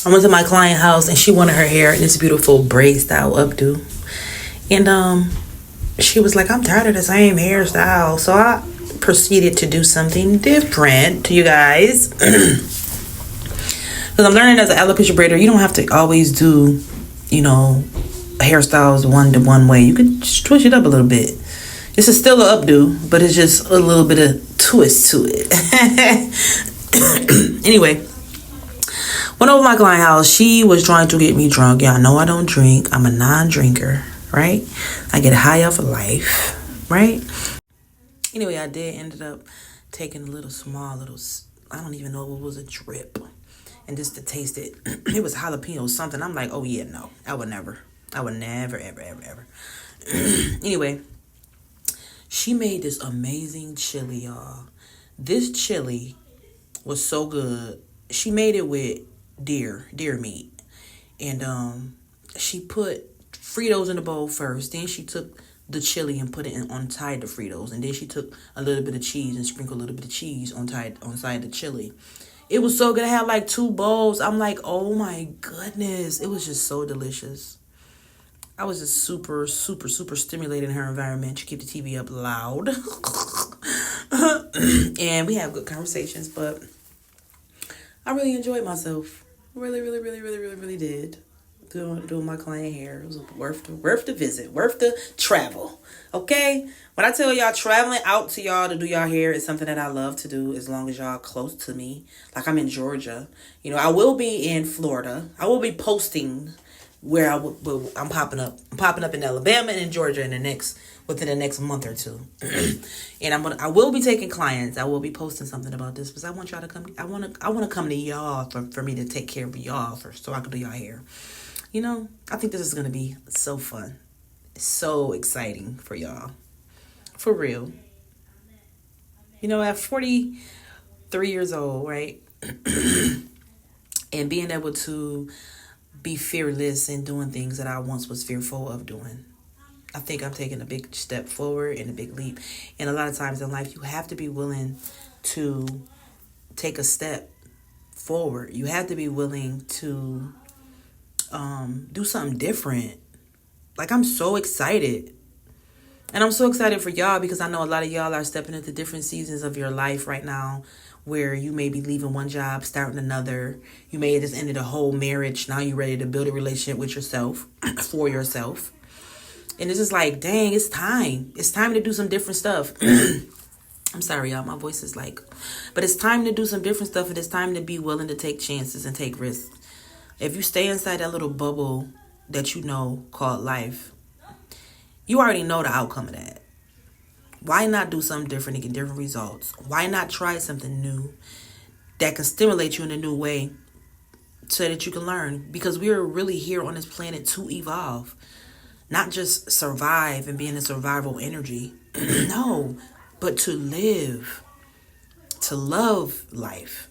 I went to my client house and she wanted her hair in this beautiful braid style updo. And she was like, I'm tired of the same hairstyle. So I proceeded to do something different to you guys. Because I'm learning as an alopecia braider, you don't have to always do, hairstyles one to one way. You could switch it up a little bit. This is still an updo, but it's just a little bit of twist to it. Anyway, went over my client house. She was trying to get me drunk. Y'all know I don't drink. I'm a non-drinker, right? I get high off of life, right? Anyway, I did ended up taking a little, I don't even know what was a drip. And just to taste it, it was jalapeno something. I'm like, oh yeah, no, I would never, ever, ever. Anyway, she made this amazing chili, y'all. This chili was so good. She made it with deer meat. And she put Fritos in the bowl first. Then she took the chili and put it on side the Fritos. And then she took a little bit of cheese and sprinkled a little bit of cheese on side the chili. It was so good. I had like 2 bowls. I'm like, oh my goodness. It was just so delicious. I was just super, super, super stimulated in her environment. She kept the TV up loud. And we have good conversations, but I really enjoyed myself. Really did. Doing my client hair. It was worth the visit, worth the travel. Okay? When I tell y'all traveling out to y'all to do y'all hair is something that I love to do as long as y'all close to me. Like I'm in Georgia. I will be in Florida. I will be posting where I'm popping up. I'm popping up in Alabama and in Georgia within the next month or two. And I will be taking clients. I will be posting something about this because I want y'all to come. I want to come to y'all for me to take care of y'all first so I can do y'all hair. I think this is going to be so fun. So exciting for y'all. For real. At 43 years old, right? And being able to be fearless in doing things that I once was fearful of doing. I think I'm taking a big step forward and a big leap. And a lot of times in life, you have to be willing to take a step forward. You have to be willing to do something different. Like, I'm so excited. And I'm so excited for y'all because I know a lot of y'all are stepping into different seasons of your life right now where you may be leaving one job, starting another. You may have just ended a whole marriage. Now you're ready to build a relationship with yourself, for yourself. And it's just like, dang, it's time. It's time to do some different stuff. I'm sorry, y'all. My voice is but it's time to do some different stuff. And it's time to be willing to take chances and take risks. If you stay inside that little bubble that you know called life, you already know the outcome of that. Why not do something different and get different results? Why not try something new that can stimulate you in a new way so that you can learn? Because we are really here on this planet to evolve, not just survive and be in a survival energy. No, but to live, to love life.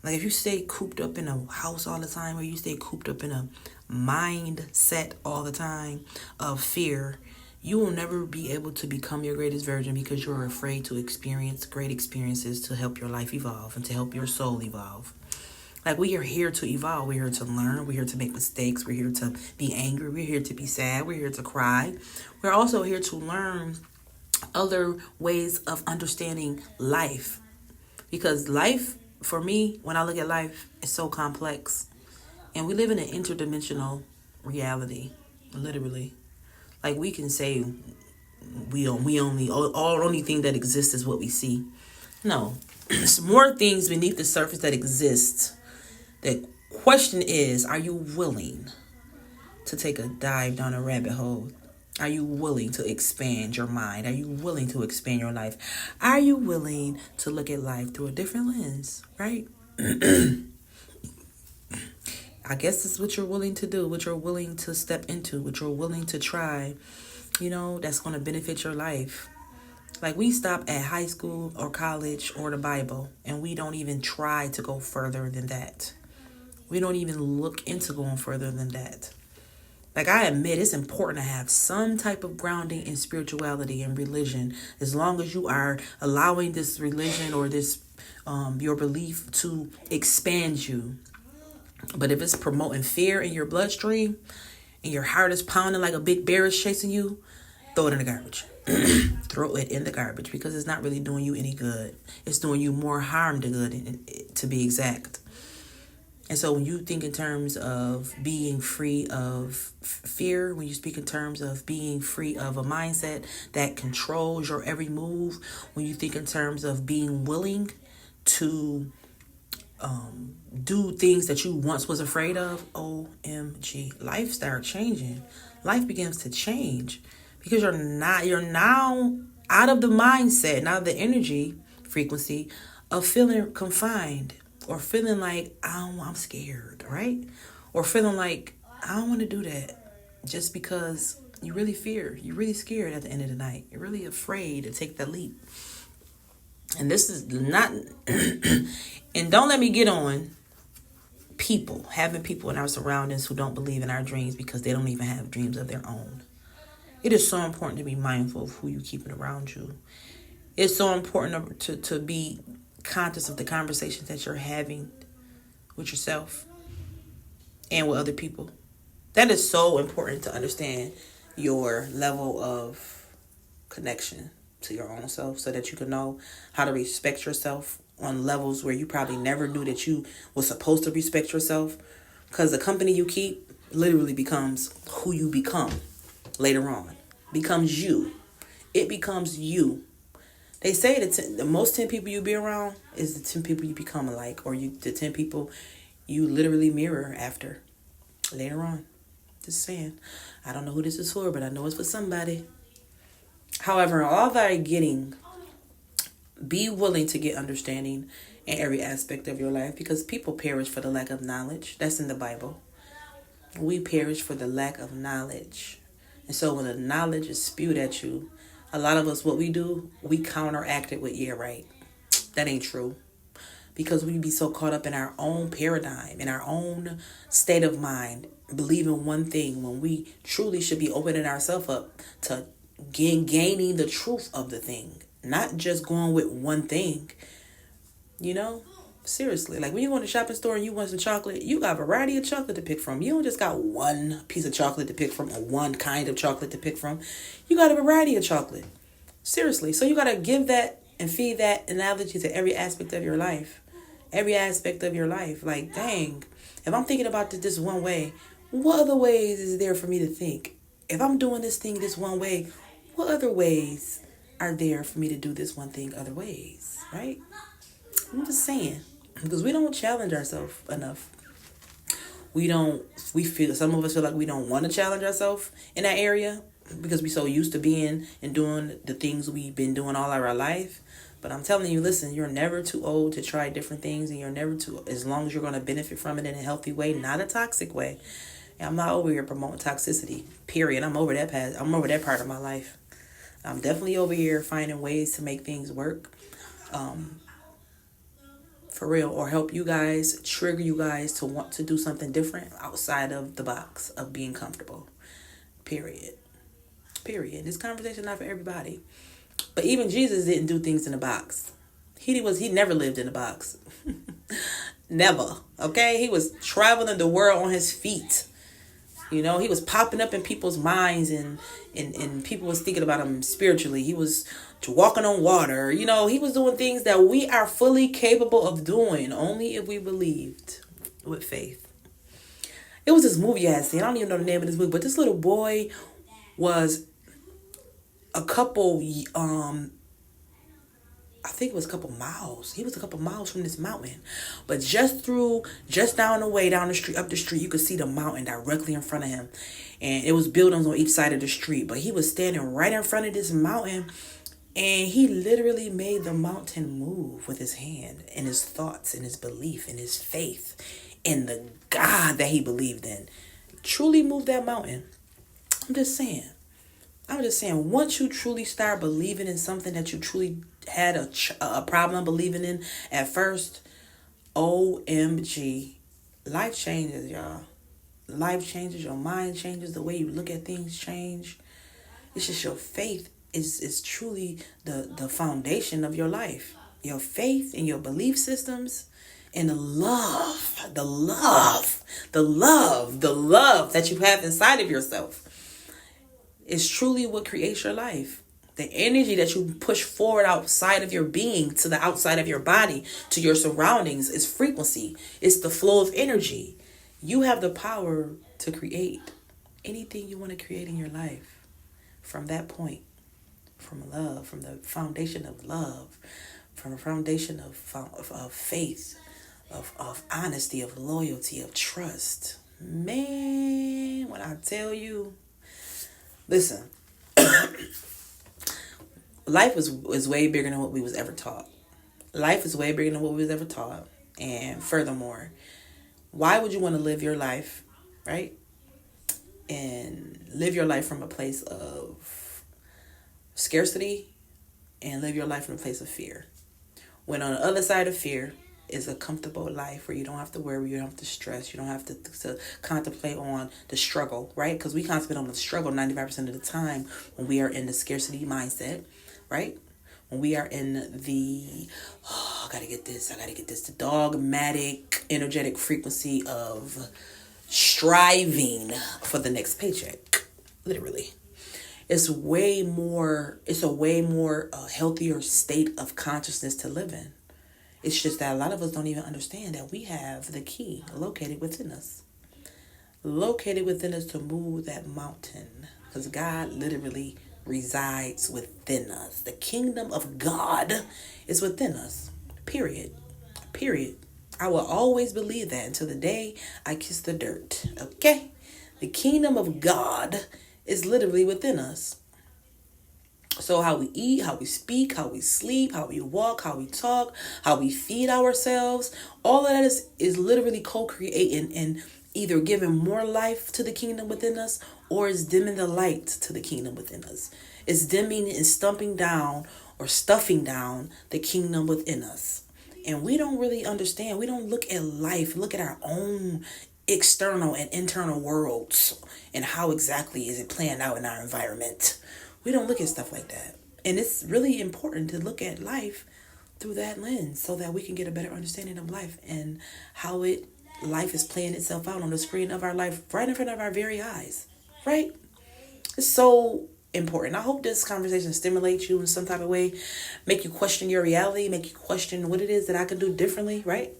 Like if you stay cooped up in a house all the time, or you stay cooped up in a mindset all the time of fear, you will never be able to become your greatest version because you're afraid to experience great experiences to help your life evolve and to help your soul evolve. Like, we are here to evolve. We're here to learn. We're here to make mistakes. We're here to be angry. We're here to be sad. We're here to cry. We're also here to learn other ways of understanding life. Because life, for me, when I look at life, is so complex. And we live in an interdimensional reality, literally. Like, we can say only thing that exists is what we see. No, there's more things beneath the surface that exist. The question is, are you willing to take a dive down a rabbit hole? Are you willing to expand your mind? Are you willing to expand your life? Are you willing to look at life through a different lens, right? I guess it's what you're willing to do, what you're willing to step into, what you're willing to try, that's going to benefit your life. Like, we stop at high school or college or the Bible, and we don't even try to go further than that. We don't even look into going further than that. Like, I admit it's important to have some type of grounding in spirituality and religion, as long as you are allowing this religion or this your belief to expand you. But if it's promoting fear in your bloodstream and your heart is pounding like a big bear is chasing you, throw it in the garbage. Throw it in the garbage, because it's not really doing you any good. It's doing you more harm than good, to be exact. And so when you think in terms of being free of fear, when you speak in terms of being free of a mindset that controls your every move, when you think in terms of being willing to do things that you once was afraid of, OMG, life starts changing. Life begins to change because you're now out of the mindset, now the energy frequency of feeling confined, or feeling like I'm scared, right? Or feeling like I don't want to do that, just because you really fear, you're really scared at the end of the night. You're really afraid to take that leap. And this is not, and don't let me get on having people in our surroundings who don't believe in our dreams because they don't even have dreams of their own. It is so important to be mindful of who you keep around you. It's so important to be conscious of the conversations that you're having with yourself and with other people. That is so important to understand your level of connection to your own self, so that you can know how to respect yourself on levels where you probably never knew that you were supposed to respect yourself. Because the company you keep literally becomes who you become later on. Becomes you. It becomes you. They say that the most 10 people you be around is the 10 people you become alike, or the 10 people you literally mirror after later on. Just saying. I don't know who this is for, but I know it's for somebody. However, all that I'm getting, be willing to get understanding in every aspect of your life, because people perish for the lack of knowledge. That's in the Bible. We perish for the lack of knowledge. And so when the knowledge is spewed at you, a lot of us, what we do, we counteract it with, yeah, right. That ain't true. Because we be so caught up in our own paradigm, in our own state of mind, believing one thing, when we truly should be opening ourselves up to gaining the truth of the thing. Not just going with one thing. You know? Seriously. Like when you go to the shopping store and you want some chocolate, you got a variety of chocolate to pick from. You don't just got one piece of chocolate to pick from, or one kind of chocolate to pick from. You got a variety of chocolate. Seriously. So you got to give that and feed that analogy to every aspect of your life. Every aspect of your life. Like, dang, if I'm thinking about this one way, what other ways is there for me to think? If I'm doing this thing this one way, what other ways are there for me to do this one thing other ways, right? I'm just saying, because we don't challenge ourselves enough. Some of us feel like we don't want to challenge ourselves in that area because we're so used to being and doing the things we've been doing all our life. But I'm telling you, listen, you're never too old to try different things, and you're never too, as long as you're going to benefit from it in a healthy way, not a toxic way. And I'm not over here promoting toxicity, period. I'm over that part of my life. I'm definitely over here finding ways to make things work. For real, or help you guys, trigger you guys to want to do something different outside of the box of being comfortable. Period. This conversation not for everybody. But even Jesus didn't do things in a box. He never lived in a box. Never. Okay? He was traveling the world on his feet. You know, he was popping up in people's minds, and people was thinking about him spiritually. He was walking on water. You know, he was doing things that we are fully capable of doing only if we believed with faith. It was this movie I had seen. I don't even know the name of this movie, but this little boy was a couple, I think it was a couple miles. He was a couple miles from this mountain. But just down the street, up the street, you could see the mountain directly in front of him. And it was buildings on each side of the street. But he was standing right in front of this mountain. And he literally made the mountain move with his hand and his thoughts and his belief and his faith in the God that he believed in. Truly moved that mountain. I'm just saying, once you truly start believing in something that you truly had a problem believing in at first, OMG, life changes, y'all. Life changes, your mind changes, the way you look at things change. It's just your faith is truly the foundation of your life. Your faith and your belief systems And the love that you have inside of yourself is truly what creates your life. The energy that you push forward outside of your being to the outside of your body, to your surroundings, is frequency. It's the flow of energy. You have the power to create anything you want to create in your life from that point, from love, from the foundation of love, from a foundation of faith, of honesty, of loyalty, of trust. Man, when I tell you, listen, life is way bigger than what we was ever taught. Life is way bigger than what we was ever taught. And furthermore, why would you want to live your life, right? And live your life from a place of scarcity and live your life from a place of fear. When on the other side of fear is a comfortable life where you don't have to worry, you don't have to stress, you don't have to contemplate on the struggle, right? Because we contemplate on the struggle 95% of the time when we are in the scarcity mindset, right? When we are in the, I gotta get this, the dogmatic, energetic frequency of striving for the next paycheck, literally. It's a way more healthier state of consciousness to live in. It's just that a lot of us don't even understand that we have the key located within us. Located within us to move that mountain. Because God literally resides within us. The kingdom of God is within us. Period. I will always believe that until the day I kiss the dirt. Okay? The kingdom of God is literally within us. So how we eat, how we speak, how we sleep, how we walk, how we talk, how we feed ourselves, all of that is literally co-creating and either giving more life to the kingdom within us or is dimming the light to the kingdom within us. It's dimming and stuffing down the kingdom within us. And we don't really understand. We don't look at life, look at our own external and internal worlds and how exactly is it playing out in our environment. We don't look at stuff like that. And it's really important to look at life through that lens so that we can get a better understanding of life and how life is playing itself out on the screen of our life right in front of our very eyes. Right? It's so important. I hope this conversation stimulates you in some type of way, make you question your reality, make you question what it is that I could do differently, right?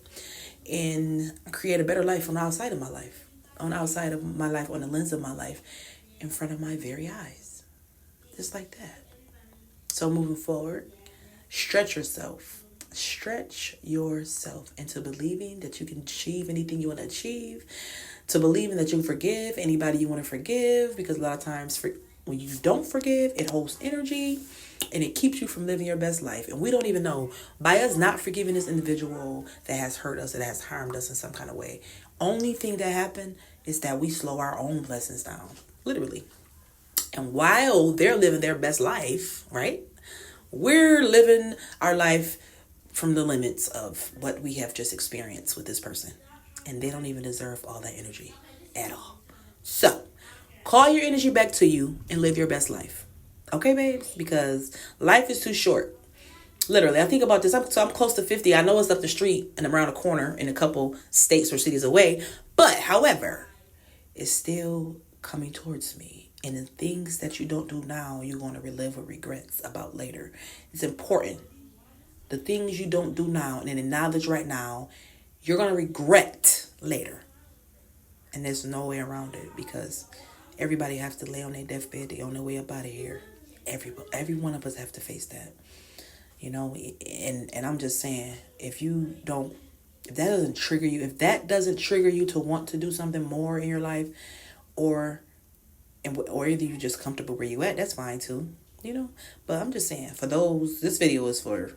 And create a better life on the outside of my life, on the lens of my life, in front of my very eyes. Just like that. So moving forward, stretch yourself into believing that you can achieve anything you want to achieve, to believing that you can forgive anybody you want to forgive, because a lot of times when you don't forgive, it holds energy and it keeps you from living your best life. And we don't even know, by us not forgiving this individual that has hurt us, that has harmed us in some kind of way, only thing that happened is that we slow our own blessings down, literally. And while they're living their best life, right, we're living our life from the limits of what we have just experienced with this person. And they don't even deserve all that energy at all. So, call your energy back to you and live your best life. Okay, babes? Because life is too short. Literally, I think about this. I'm close to 50. I know it's up the street and around the corner in a couple states or cities away. But, however, it's still coming towards me. And the things that you don't do now, you're going to relive with regrets about later. It's important. The things you don't do now and in knowledge right now, you're going to regret later. And there's no way around it because everybody has to lay on their deathbed. They're on their way up out of here. Every one of us have to face that. You know, and I'm just saying, if that doesn't trigger you to want to do something more in your life, or either you're just comfortable where you at, that's fine too, you know. But I'm just saying, this video is for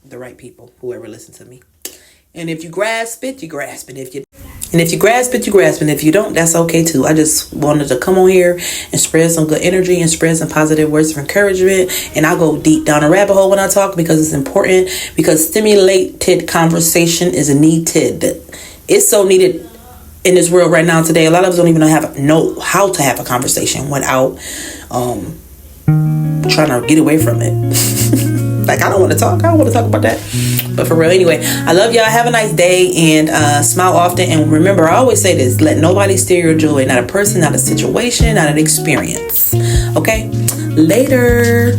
the right people, whoever listens to me. And if you grasp it, you grasp it. If you grasp it, you grasp it. If you don't, that's okay too. I just wanted to come on here and spread some good energy and spread some positive words of encouragement. And I'll go deep down a rabbit hole when I talk because it's important. Because stimulated conversation is needed. It's so needed in this world right now today. A lot of us don't even know how to have a conversation without trying to get away from it. Like, I don't want to talk about that. But for real, anyway, I love y'all. Have a nice day, and smile often. And remember, I always say this: let nobody steal your joy. Not a person, not a situation, not an experience. Okay, later.